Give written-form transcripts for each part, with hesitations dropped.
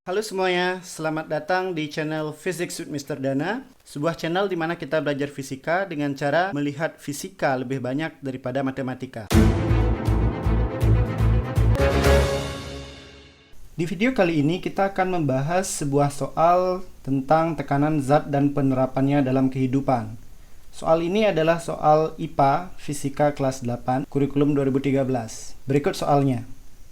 Halo semuanya, selamat datang di channel Physics with Mr. Dana, sebuah channel di mana kita belajar fisika dengan cara melihat fisika lebih banyak daripada matematika. Di video kali ini kita akan membahas sebuah soal tentang tekanan zat dan penerapannya dalam kehidupan. Soal ini adalah soal IPA Fisika kelas 8, kurikulum 2013. Berikut soalnya.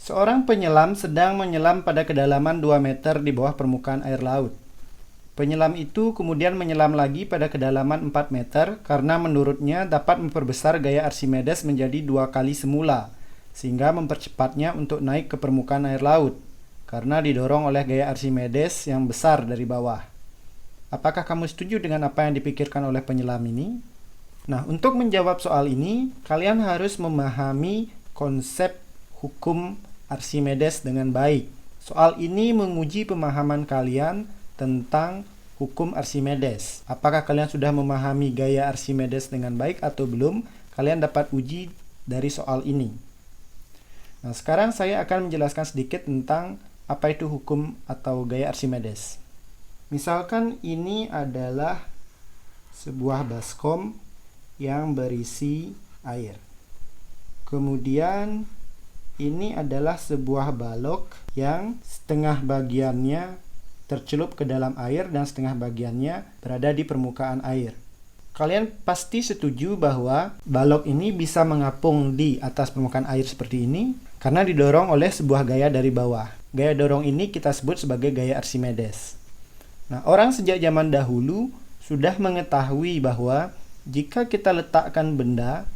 Seorang penyelam sedang menyelam pada kedalaman 2 meter di bawah permukaan air laut. Penyelam itu kemudian menyelam lagi pada kedalaman 4 meter karena menurutnya dapat memperbesar gaya Archimedes menjadi 2 kali semula, sehingga mempercepatnya untuk naik ke permukaan air laut, karena didorong oleh gaya Archimedes yang besar dari bawah. Apakah kamu setuju dengan apa yang dipikirkan oleh penyelam ini? Nah, untuk menjawab soal ini, kalian harus memahami konsep hukum Archimedes dengan baik. Soal ini menguji pemahaman kalian tentang hukum Archimedes. Apakah kalian sudah memahami gaya Archimedes dengan baik atau belum? Kalian dapat uji dari soal ini. Nah, sekarang saya akan menjelaskan sedikit tentang apa itu hukum atau gaya Archimedes. Misalkan ini adalah sebuah baskom yang berisi air. Kemudian ini adalah sebuah balok yang setengah bagiannya tercelup ke dalam air dan setengah bagiannya berada di permukaan air. Kalian pasti setuju bahwa balok ini bisa mengapung di atas permukaan air seperti ini karena didorong oleh sebuah gaya dari bawah. Gaya dorong ini kita sebut sebagai gaya Archimedes. Nah, orang sejak zaman dahulu sudah mengetahui bahwa jika kita letakkan benda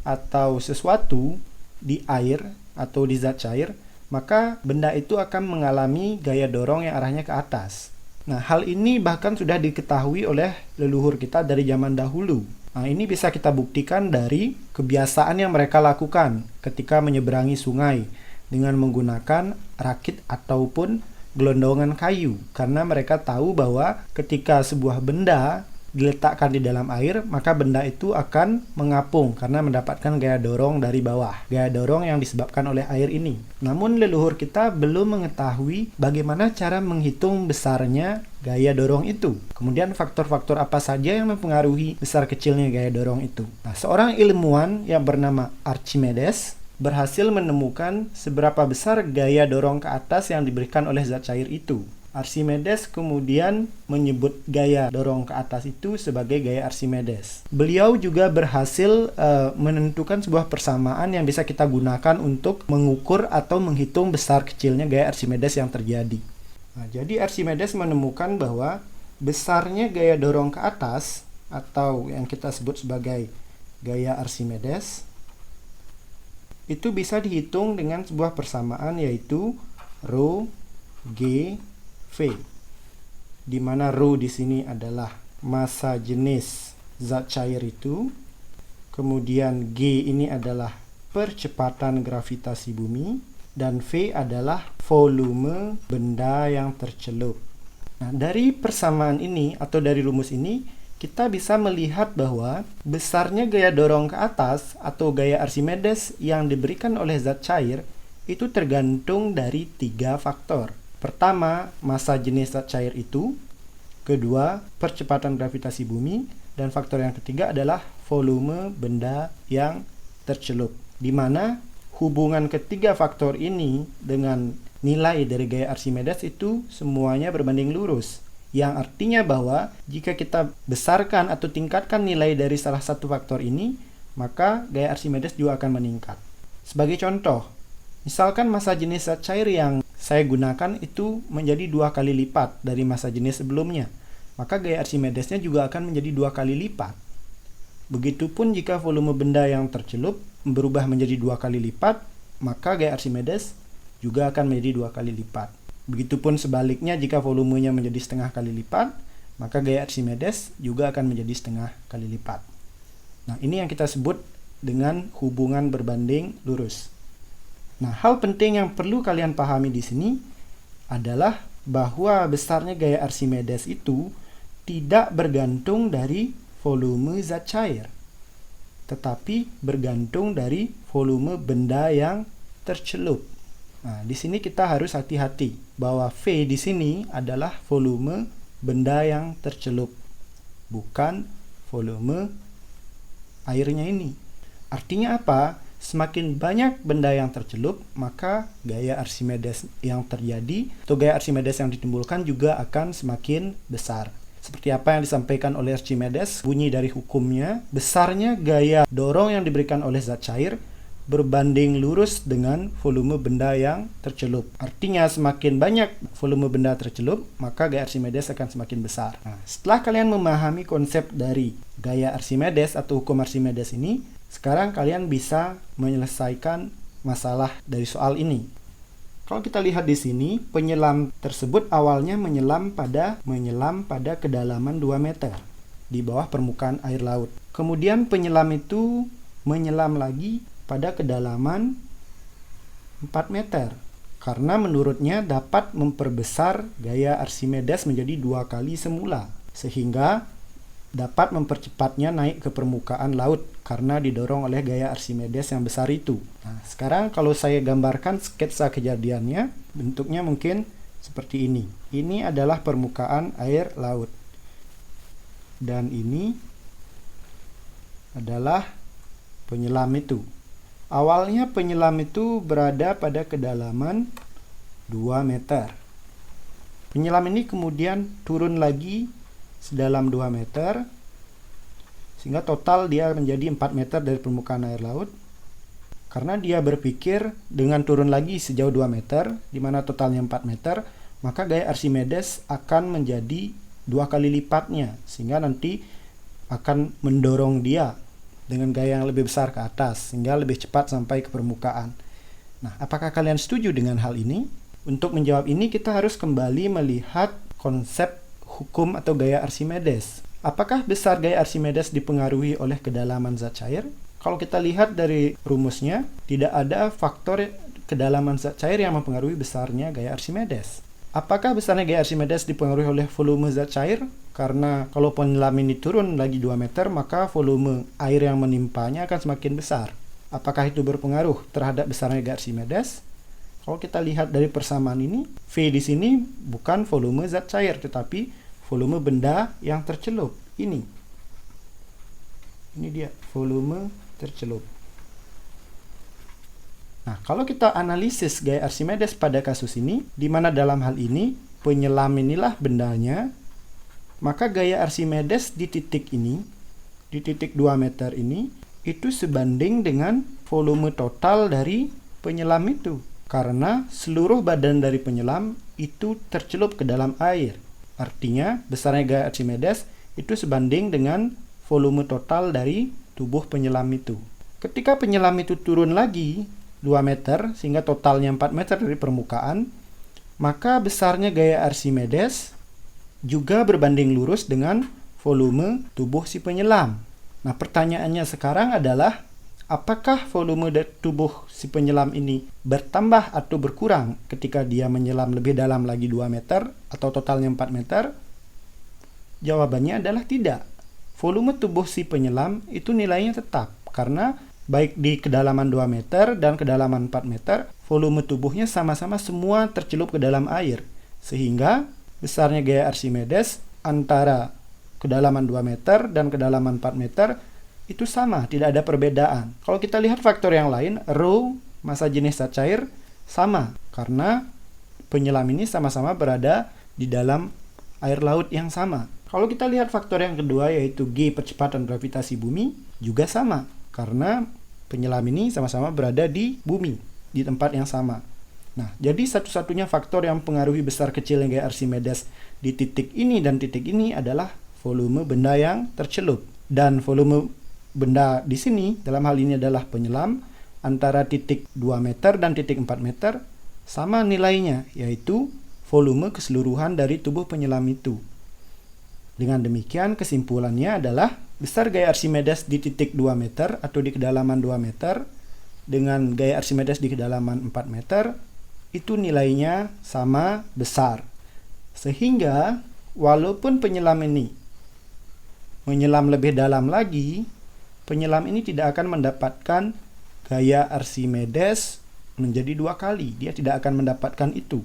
atau sesuatu di air atau di zat cair, maka benda itu akan mengalami gaya dorong yang arahnya ke atas. Nah, hal ini bahkan sudah diketahui oleh leluhur kita dari zaman dahulu. Nah, ini bisa kita buktikan dari kebiasaan yang mereka lakukan ketika menyeberangi sungai dengan menggunakan rakit ataupun gelondongan kayu, karena mereka tahu bahwa ketika sebuah benda diletakkan di dalam air, maka benda itu akan mengapung karena mendapatkan gaya dorong dari bawah. Gaya dorong yang disebabkan oleh air ini. Namun leluhur kita belum mengetahui bagaimana cara menghitung besarnya gaya dorong itu. Kemudian faktor-faktor apa saja yang mempengaruhi besar kecilnya gaya dorong itu. Nah, seorang ilmuwan yang bernama Archimedes berhasil menemukan seberapa besar gaya dorong ke atas yang diberikan oleh zat cair itu. Archimedes kemudian menyebut gaya dorong ke atas itu sebagai gaya Archimedes. Beliau juga berhasil menentukan sebuah persamaan yang bisa kita gunakan untuk mengukur atau menghitung besar kecilnya gaya Archimedes yang terjadi. Nah, jadi Archimedes menemukan bahwa besarnya gaya dorong ke atas atau yang kita sebut sebagai gaya Archimedes itu bisa dihitung dengan sebuah persamaan, yaitu Rho G V, di mana Rho di sini adalah massa jenis zat cair itu, kemudian G ini adalah percepatan gravitasi bumi, dan V adalah volume benda yang tercelup. Nah, dari persamaan ini atau dari rumus ini, kita bisa melihat bahwa besarnya gaya dorong ke atas atau gaya Archimedes yang diberikan oleh zat cair itu tergantung dari 3 faktor. Pertama, massa jenis zat cair itu. Kedua, percepatan gravitasi bumi. Dan faktor yang ketiga adalah volume benda yang tercelup. Di mana hubungan ketiga faktor ini dengan nilai dari gaya Archimedes itu semuanya berbanding lurus. Yang artinya bahwa jika kita besarkan atau tingkatkan nilai dari salah satu faktor ini, maka gaya Archimedes juga akan meningkat. Sebagai contoh, misalkan massa jenis zat cair yang saya gunakan itu menjadi 2 kali lipat dari massa jenis sebelumnya, maka gaya Archimedesnya juga akan menjadi 2 kali lipat. Begitupun jika volume benda yang tercelup berubah menjadi 2 kali lipat, maka gaya Archimedes juga akan menjadi 2 kali lipat. Begitupun sebaliknya, jika volumenya menjadi setengah kali lipat, maka gaya Archimedes juga akan menjadi setengah kali lipat. Nah, ini yang kita sebut dengan hubungan berbanding lurus. Nah, hal penting yang perlu kalian pahami di sini adalah bahwa besarnya gaya Archimedes itu tidak bergantung dari volume zat cair, tetapi bergantung dari volume benda yang tercelup. Nah, di sini kita harus hati-hati bahwa V di sini adalah volume benda yang tercelup, bukan volume airnya ini. Artinya apa? Semakin banyak benda yang tercelup, maka gaya Archimedes yang terjadi atau gaya Archimedes yang ditimbulkan juga akan semakin besar. Seperti apa yang disampaikan oleh Archimedes, bunyi dari hukumnya, besarnya gaya dorong yang diberikan oleh zat cair berbanding lurus dengan volume benda yang tercelup. Artinya semakin banyak volume benda tercelup, maka gaya Archimedes akan semakin besar. Nah, setelah kalian memahami konsep dari gaya Archimedes atau hukum Archimedes ini, sekarang kalian bisa menyelesaikan masalah dari soal ini. Kalau kita lihat di sini, penyelam tersebut awalnya menyelam pada kedalaman 2 meter di bawah permukaan air laut. Kemudian penyelam itu menyelam lagi pada kedalaman 4 meter karena menurutnya dapat memperbesar gaya Archimedes menjadi 2 kali semula, sehingga dapat mempercepatnya naik ke permukaan laut karena didorong oleh gaya Archimedes yang besar itu. Nah, sekarang kalau saya gambarkan sketsa kejadiannya, bentuknya mungkin seperti ini. Ini adalah permukaan air laut. Dan ini adalah penyelam itu. Awalnya penyelam itu berada pada kedalaman 2 meter. Penyelam ini kemudian turun lagi sedalam 2 meter, sehingga total dia menjadi 4 meter dari permukaan air laut. Karena dia berpikir dengan turun lagi sejauh 2 meter, di mana totalnya 4 meter, maka gaya Archimedes akan menjadi 2 kali lipatnya, sehingga nanti akan mendorong dia dengan gaya yang lebih besar ke atas, sehingga lebih cepat sampai ke permukaan. Nah, apakah kalian setuju dengan hal ini? Untuk menjawab ini, kita harus kembali melihat konsep hukum atau gaya Archimedes. Apakah besar gaya Archimedes dipengaruhi oleh kedalaman zat cair? Kalau kita lihat dari rumusnya, tidak ada faktor kedalaman zat cair yang mempengaruhi besarnya gaya Archimedes. Apakah besarnya gaya Archimedes dipengaruhi oleh volume zat cair? Karena kalau penyelam ini turun lagi 2 meter, maka volume air yang menimpanya akan semakin besar. Apakah itu berpengaruh terhadap besarnya gaya Archimedes? Kalau kita lihat dari persamaan ini, V di sini bukan volume zat cair, tetapi volume benda yang tercelup. Ini dia, volume tercelup. Nah, kalau kita analisis gaya Archimedes pada kasus ini, di mana dalam hal ini penyelam inilah bendanya, maka gaya Archimedes di titik ini, di titik 2 meter ini, itu sebanding dengan volume total dari penyelam itu. Karena seluruh badan dari penyelam itu tercelup ke dalam air. Artinya, besarnya gaya Archimedes itu sebanding dengan volume total dari tubuh penyelam itu. Ketika penyelam itu turun lagi 2 meter, sehingga totalnya 4 meter dari permukaan, maka besarnya gaya Archimedes juga berbanding lurus dengan volume tubuh si penyelam. Nah, pertanyaannya sekarang adalah, apakah volume tubuh si penyelam ini bertambah atau berkurang ketika dia menyelam lebih dalam lagi 2 meter atau totalnya 4 meter? Jawabannya adalah tidak. Volume tubuh si penyelam itu nilainya tetap, karena baik di kedalaman 2 meter dan kedalaman 4 meter, volume tubuhnya sama-sama semua tercelup ke dalam air. Sehingga besarnya gaya Archimedes antara kedalaman 2 meter dan kedalaman 4 meter itu sama, tidak ada perbedaan. Kalau kita lihat faktor yang lain, rho, massa jenis zat cair, sama. Karena penyelam ini sama-sama berada di dalam air laut yang sama. Kalau kita lihat faktor yang kedua, yaitu G, percepatan gravitasi bumi, juga sama. Karena penyelam ini sama-sama berada di bumi, di tempat yang sama. Nah, jadi satu-satunya faktor yang mempengaruhi besar kecilnya gaya Archimedes di titik ini dan titik ini adalah volume benda yang tercelup. Dan volume benda di sini, dalam hal ini adalah penyelam, antara titik 2 meter dan titik 4 meter, sama nilainya, yaitu volume keseluruhan dari tubuh penyelam itu. Dengan demikian, kesimpulannya adalah besar gaya Archimedes di titik 2 meter atau di kedalaman 2 meter dengan gaya Archimedes di kedalaman 4 meter, itu nilainya sama besar. Sehingga, walaupun penyelam ini menyelam lebih dalam lagi, penyelam ini tidak akan mendapatkan gaya Archimedes menjadi 2 kali. Dia tidak akan mendapatkan itu.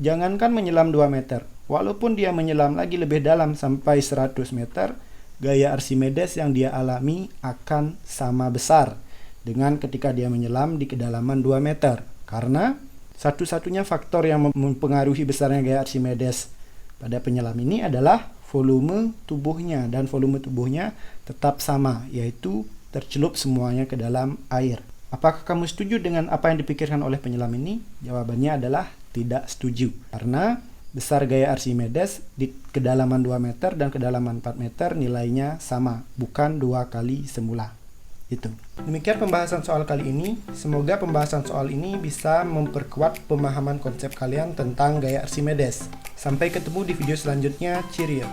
Jangankan menyelam 2 meter, walaupun dia menyelam lagi lebih dalam sampai 100 meter, gaya Archimedes yang dia alami akan sama besar dengan ketika dia menyelam di kedalaman 2 meter. Karena satu-satunya faktor yang mempengaruhi besarnya gaya Archimedes pada penyelam ini adalah volume tubuhnya, dan volume tubuhnya tetap sama, yaitu tercelup semuanya ke dalam air. Apakah kamu setuju dengan apa yang dipikirkan oleh penyelam ini? Jawabannya adalah tidak setuju. Karena besar gaya Archimedes di kedalaman 2 meter dan kedalaman 4 meter nilainya sama, bukan 2 kali semula. Itu. Demikian pembahasan soal kali ini. Semoga pembahasan soal ini bisa memperkuat pemahaman konsep kalian tentang gaya Archimedes. Sampai ketemu di video selanjutnya. Cheerio.